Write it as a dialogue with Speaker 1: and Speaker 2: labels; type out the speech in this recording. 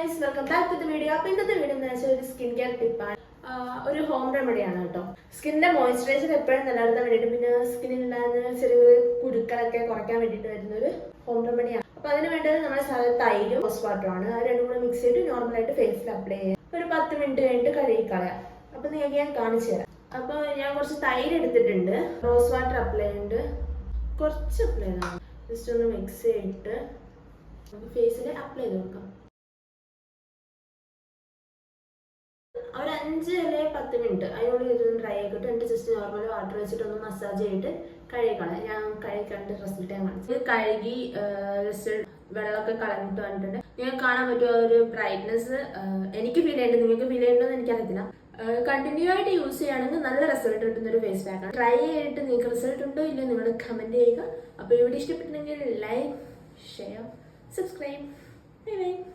Speaker 1: Guys, welcome back to the video. അപ്പോൾ ഇന്നത്തെ video എന്ന് വെച്ചാൽ ഒരു സ്കിൻ കെയർ ടിപ്പാണ്. ഒരു ഹോം റെമഡിയാണ് കേട്ടോ. സ്കിന്നിന്റെ മോയ്സ്ചറൈസർ എപ്പോഴും നിലനിർത്താൻ വേണ്ടിയിട്ട് പിന്നെ സ്കിന്നിലുണ്ടാകുന്ന ചെറിയ കുരുക്കളൊക്കെ കുറയ്ക്കാൻ വേണ്ടിയിട്ട് വരുന്ന ഒരു ഹോം റെമഡിയാണ്. അപ്പോൾ അതിന് വേണ്ടത് നമ്മുടെ തൈരും റോസ് വാട്ടറുമാണ്. അത് രണ്ടും കൂടെ മിക്സ് ചെയ്ത് നോർമലായിട്ട് ഫേസിൽ അപ്ലൈ ചെയ്യാം. ഒരു 10 മിനിറ്റ് കഴിഞ്ഞിട്ട് കഴുകി കളയാം. അപ്പോൾ നിങ്ങൾക്ക് ഞാൻ കാണിച്ചു തരാം. അപ്പോൾ ഞാൻ കുറച്ച് തൈര് എടുത്തിട്ടുണ്ട്, റോസ് വാട്ടർ അപ്ലൈ ചെയ്യുന്നുണ്ട്, കുറച്ച് അപ്ലൈ ചെയ്യണം. ജസ്റ്റ് ഒന്ന് മിക്സ് ചെയ്തിട്ട് നമുക്ക് ഫേസിൽ അപ്ലൈ ചെയ്ത് കൊടുക്കാം. ഒരു 5 അല്ലെങ്കിൽ 10 മിനിറ്റ് അതിനുള്ളിൽ ഇതൊന്ന് ഡ്രൈ ആക്കിയിട്ട് എന്നിട്ട് ജസ്റ്റ് നോർമൽ വാട്ടർ വെച്ചിട്ട് ഒന്ന് മസാജ് ചെയ്തിട്ട് കഴുകിക്കളയാം. ഞാൻ കഴുകി റിസൾട്ട് ഞാൻ കാണിച്ചു. ഇത് കഴുകി ജസ്റ്റ് വെള്ളമൊക്കെ കളഞ്ഞിട്ട് വന്നിട്ടുണ്ട്. നിങ്ങൾക്ക് കാണാൻ പറ്റുമോ ഒരു ബ്രൈറ്റ്നെസ്? എനിക്ക് ഫീൽ ചെയ്യുന്നുണ്ട്, നിങ്ങൾക്ക് ഫീൽ ചെയ്യുന്നുണ്ടോ എനിക്കറിയത്തില്ല. കണ്ടിന്യൂ ആയിട്ട് യൂസ് ചെയ്യുകയാണെങ്കിൽ നല്ല റിസൾട്ട് കിട്ടുന്ന ഒരു ഫേസ് പാക്കാണ്. ട്രൈ ചെയ്തിട്ട് നിങ്ങൾക്ക് റിസൾട്ട് ഉണ്ടോ ഇല്ലയോ നിങ്ങൾ കമന്റ് ചെയ്യുക. അപ്പോൾ ഇവിടെ ഇഷ്ടപ്പെട്ടിട്ടുണ്ടെങ്കിൽ like, share, subscribe. Bye bye.